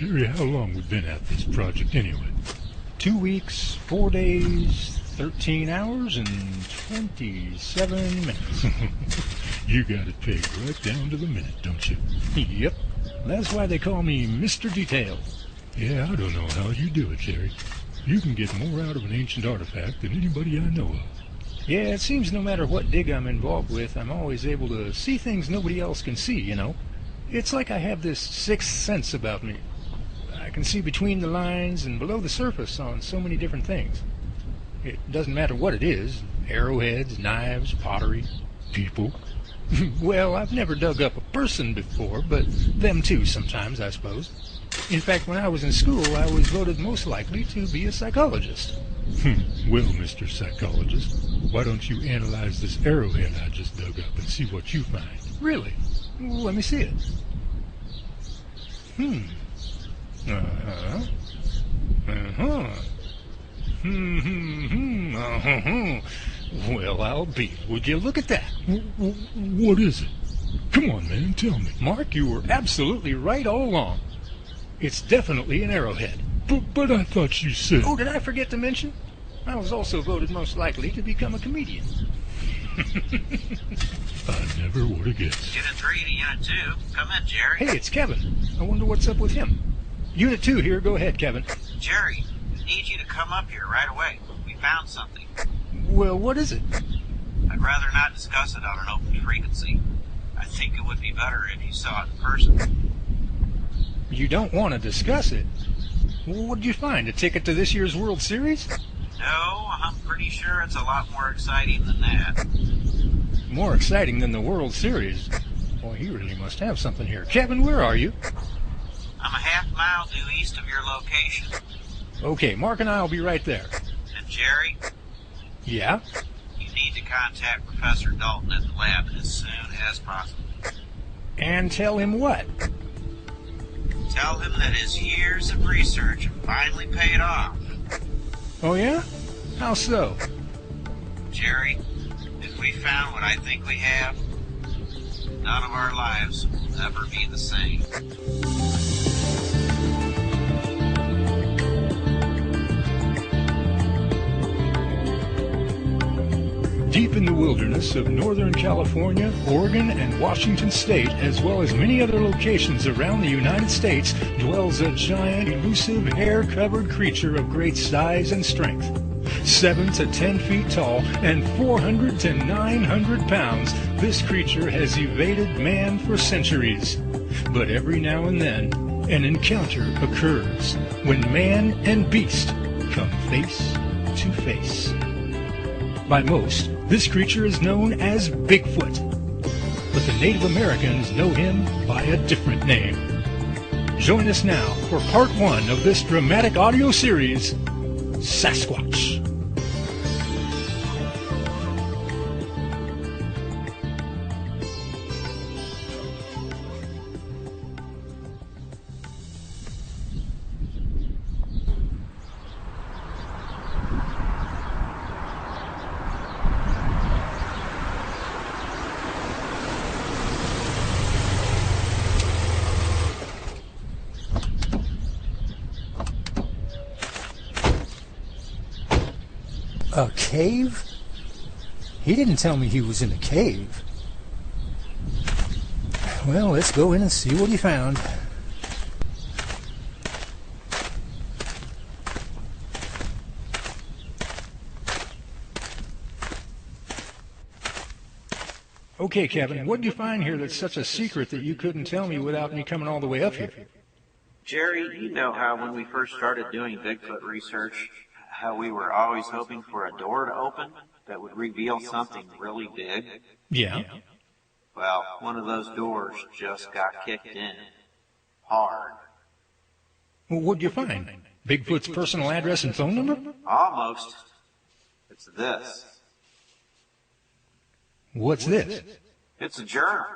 Jerry, how long we been at this project anyway? 2 weeks, 4 days, 13 hours, and 27 minutes. You got it pegged right down to the minute, don't you? Yep. That's why they call me Mr. Detail. Yeah, I don't know how you do it, Jerry. You can get more out of an ancient artifact than anybody I know of. Yeah, it seems no matter what dig I'm involved with, I'm always able to see things nobody else can see, you know? It's like I have this sixth sense about me. I can see between the lines and below the surface on so many different things. It doesn't matter what it is, arrowheads, knives, pottery, People? Well, I've never dug up a person before, but them too sometimes, I suppose. In fact, when I was in school, I was voted most likely to be a psychologist. Well, Mr. Psychologist, why don't you analyze this arrowhead I just dug up and see what you find? Really? Well, let me see it. Uh-huh. Well, I'll be. Would you look at that? What is it? Come on, man, tell me. Mark, you were absolutely right all along. It's definitely an arrowhead. But I thought you said... Oh, did I forget to mention? I was also voted most likely to become a comedian. I never would have guessed. Unit 3 to Unit 2. Come in, Jerry. Hey, it's Kevin. I wonder what's up with him. Unit 2 here. Go ahead, Kevin. Jerry, I need you to come up here right away. We found something. Well, what is it? I'd rather not discuss it on an open frequency. I think it would be better if you saw it in person. You don't want to discuss it? Well, what did you find? A ticket to this year's World Series? No, I'm pretty sure it's a lot more exciting than that. More exciting than the World Series? Boy, he really must have something here. Kevin, where are you? I'm a half-mile due east of your location. Okay, Mark and I will be right there. And Jerry? Yeah? You need to contact Professor Dalton at the lab as soon as possible. And tell him what? Tell him that his years of research have finally paid off. Oh, yeah? How so? Jerry, if we found what I think we have, none of our lives will ever be the same. Deep in the wilderness of Northern California, Oregon, and Washington State, as well as many other locations around the United States, dwells a giant, elusive, hair-covered creature of great size and strength. 7 to 10 feet tall and 400 to 900 pounds, this creature has evaded man for centuries. But every now and then, an encounter occurs when man and beast come face to face. By most, this creature is known as Bigfoot, but the Native Americans know him by a different name. Join us now for part 1 of this dramatic audio series, Sasquatch. A cave? He didn't tell me he was in a cave. Well, let's go in and see what he found. Okay, Kevin, what did you find here that's such a secret that you couldn't tell me without me coming all the way up here? Jerry, you know how when we first started doing Bigfoot research, how we were always hoping for a door to open that would reveal something really big? Yeah. Well, one of those doors just got kicked in. Hard. Well, what'd you find? Bigfoot's personal address and phone number? Almost. It's this. What's this? It's a journal,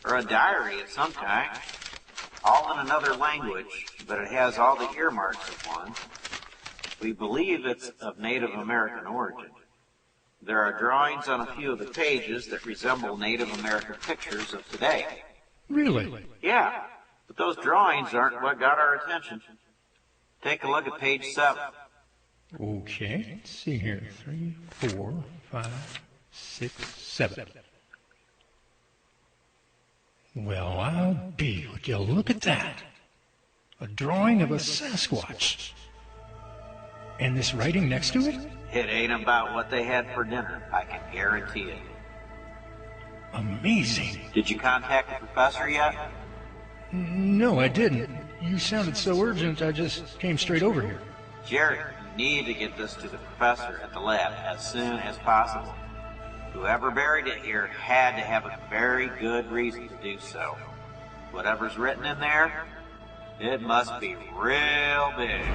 or a diary of some kind. All in another language, but it has all the earmarks of one. We believe it's of Native American origin. There are drawings on a few of the pages that resemble Native American pictures of today. Really? Yeah. But those drawings aren't what got our attention. Take a look at page 7. Okay, let's see here. 3, 4, 5, 6, 7. Well, I'll be, would you look at that? A drawing of a Sasquatch. And this writing next to it? It ain't about what they had for dinner, I can guarantee it. Amazing. Did you contact the professor yet? No, I didn't. You sounded so urgent, I just came straight over here. Jerry, you need to get this to the professor at the lab as soon as possible. Whoever buried it here had to have a very good reason to do so. Whatever's written in there, it must be real big.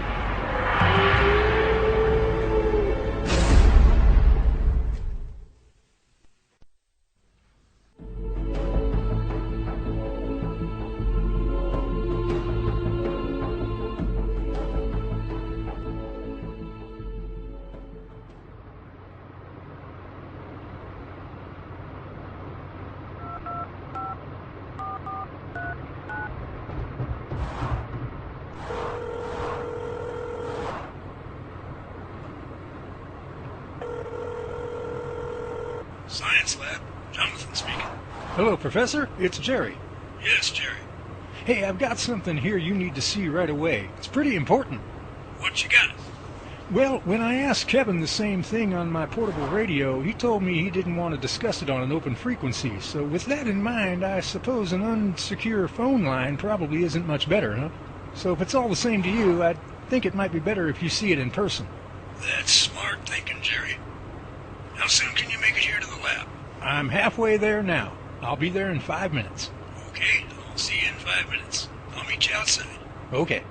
Science lab. Jonathan speaking. Hello, Professor. It's Jerry. Yes, Jerry. Hey, I've got something here you need to see right away. It's pretty important. What you got? Well, when I asked Kevin the same thing on my portable radio, he told me he didn't want to discuss it on an open frequency. So with that in mind, I suppose an unsecure phone line probably isn't much better, huh? So if it's all the same to you, I think it might be better if you see it in person. That's smart thinking, Jerry. How soon can you make it here to the lab? I'm halfway there now. I'll be there in 5 minutes. Okay, I'll see you in 5 minutes. I'll meet you outside. Okay.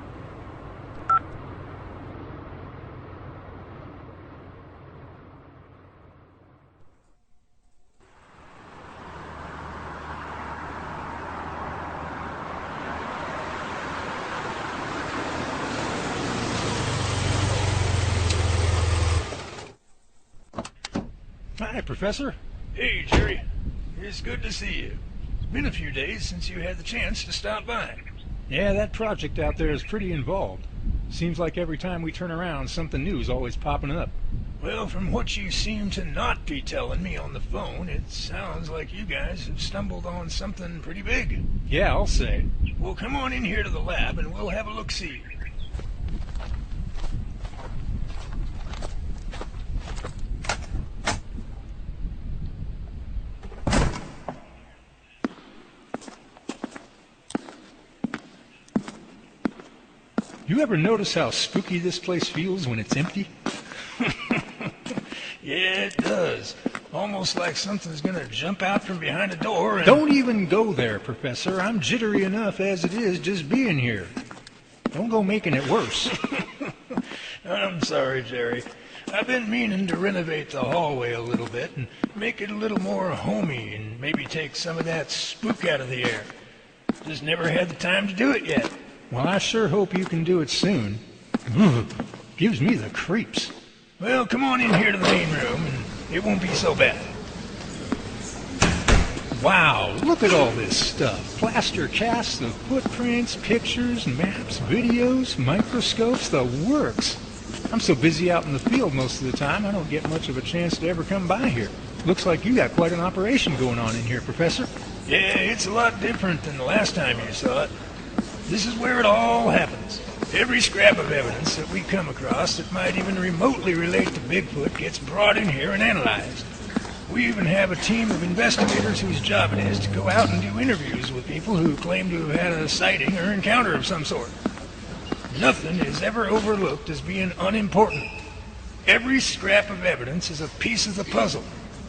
Hi, Professor. Hey, Jerry. It's good to see you. It's been a few days since you had the chance to stop by. Yeah, that project out there is pretty involved. Seems like every time we turn around, something new is always popping up. Well, from what you seem to not be telling me on the phone, it sounds like you guys have stumbled on something pretty big. Yeah, I'll say. Well, come on in here to the lab and we'll have a look-see. You ever notice how spooky this place feels when it's empty? Yeah, it does. Almost like something's gonna jump out from behind a door and... Don't even go there, Professor. I'm jittery enough as it is just being here. Don't go making it worse. I'm sorry, Jerry. I've been meaning to renovate the hallway a little bit and make it a little more homey and maybe take some of that spook out of the air. Just never had the time to do it yet. Well, I sure hope you can do it soon. Ugh, gives me the creeps. Well, come on in here to the main room and it won't be so bad. Wow, look at all this stuff. Plaster casts of footprints, pictures, maps, videos, microscopes, the works. I'm so busy out in the field most of the time, I don't get much of a chance to ever come by here. Looks like you got quite an operation going on in here, Professor. Yeah, it's a lot different than the last time you saw it. This is where it all happens. Every scrap of evidence that we come across that might even remotely relate to Bigfoot gets brought in here and analyzed. We even have a team of investigators whose job it is to go out and do interviews with people who claim to have had a sighting or encounter of some sort. Nothing is ever overlooked as being unimportant. Every scrap of evidence is a piece of the puzzle.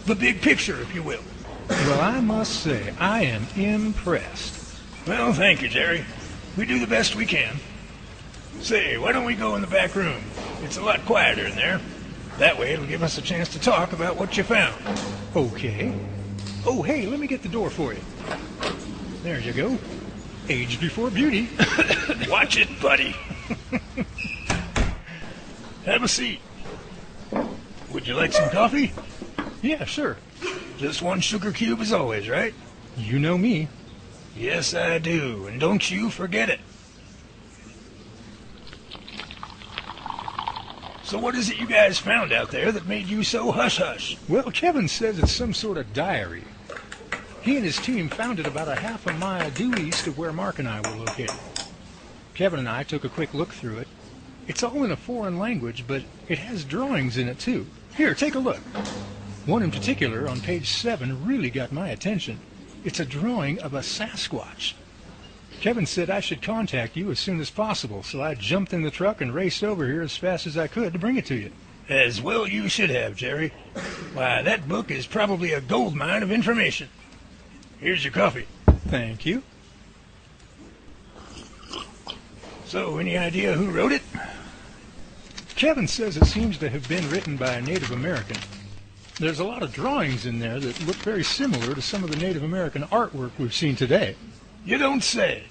The big picture, if you will. Well, I must say, I am impressed. Well, thank you, Jerry. We do the best we can. Say, why don't we go in the back room? It's a lot quieter in there. That way it'll give us a chance to talk about what you found. Okay. Oh, hey, let me get the door for you. There you go. Age before beauty. Watch it, buddy. Have a seat. Would you like some coffee? Yeah, sure. Just one sugar cube as always, right? You know me. Yes, I do, and don't you forget it. So what is it you guys found out there that made you so hush-hush? Well, Kevin says it's some sort of diary. He and his team found it about a half a mile due east of where Mark and I were located. Kevin and I took a quick look through it. It's all in a foreign language, but it has drawings in it too. Here, take a look. One in particular, on page 7, really got my attention. It's a drawing of a SASQUATCH. Kevin said I should contact you as soon as possible, so I jumped in the truck and raced over here as fast as I could to bring it to you. As well you should have, Jerry. Why, that book is probably a goldmine of information. Here's your coffee. Thank you. So, any idea who wrote it? Kevin says it seems to have been written by a Native American. There's a lot of drawings in there that look very similar to some of the Native American artwork we've seen today. You don't say.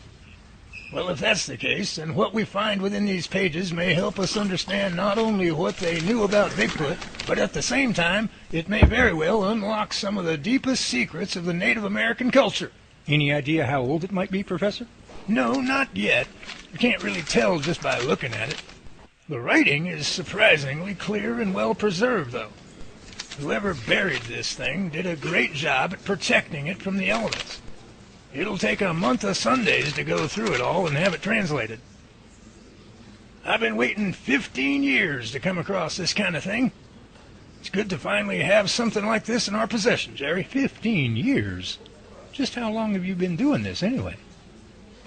Well, if that's the case, then what we find within these pages may help us understand not only what they knew about Bigfoot, but at the same time, it may very well unlock some of the deepest secrets of the Native American culture. Any idea how old it might be, Professor? No, not yet. You can't really tell just by looking at it. The writing is surprisingly clear and well preserved, though. Whoever buried this thing did a great job at protecting it from the elements. It'll take a month of Sundays to go through it all and have it translated. I've been waiting 15 years to come across this kind of thing. It's good to finally have something like this in our possession, Jerry. 15 years? Just how long have you been doing this, anyway?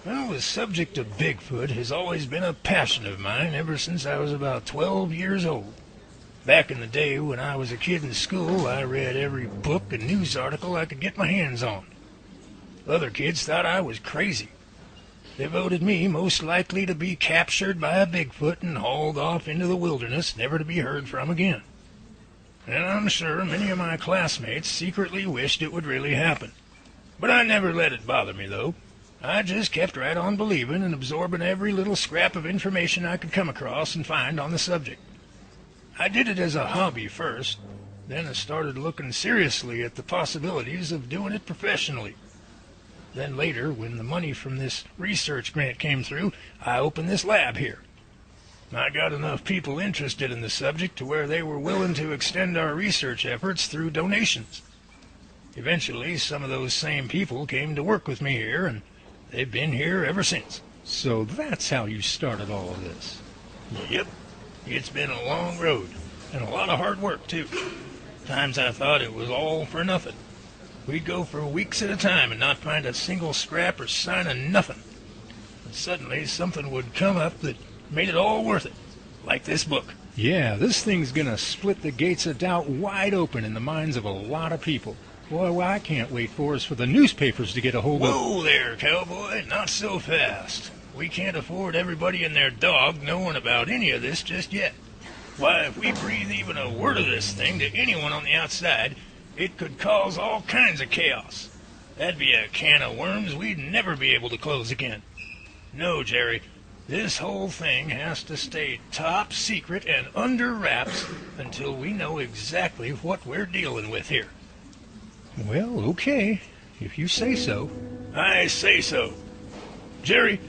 Well, the subject of Bigfoot has always been a passion of mine ever since I was about 12 years old. Back in the day when I was a kid in school, I read every book and news article I could get my hands on. Other kids thought I was crazy. They voted me most likely to be captured by a Bigfoot and hauled off into the wilderness, never to be heard from again. And I'm sure many of my classmates secretly wished it would really happen. But I never let it bother me, though. I just kept right on believing and absorbing every little scrap of information I could come across and find on the subject. I did it as a hobby first, then I started looking seriously at the possibilities of doing it professionally. Then later, when the money from this research grant came through, I opened this lab here. I got enough people interested in the subject to where they were willing to extend our research efforts through donations. Eventually, some of those same people came to work with me here, and they've been here ever since. So that's how you started all of this? Yep. It's been a long road, and a lot of hard work, too. Times I thought it was all for nothing. We'd go for weeks at a time and not find a single scrap or sign of nothing. And suddenly something would come up that made it all worth it, like this book. Yeah, this thing's gonna split the gates of doubt wide open in the minds of a lot of people. Boy, what I can't wait for is for the newspapers to get a hold of... Whoa there, cowboy, not so fast. We can't afford everybody and their dog knowing about any of this just yet. Why, if we breathe even a word of this thing to anyone on the outside, it could cause all kinds of chaos. That'd be a can of worms we'd never be able to close again. No, Jerry, this whole thing has to stay top secret and under wraps until we know exactly what we're dealing with here. Well, okay, if you say so. I say so. Jerry,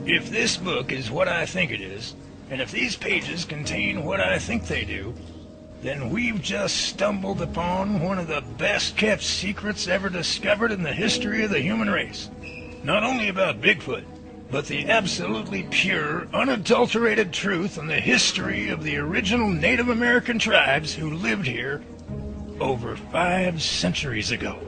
if this book is what I think it is, and if these pages contain what I think they do, then we've just stumbled upon one of the best-kept secrets ever discovered in the history of the human race. Not only about Bigfoot, but the absolutely pure, unadulterated truth on the history of the original Native American tribes who lived here over 5 centuries ago.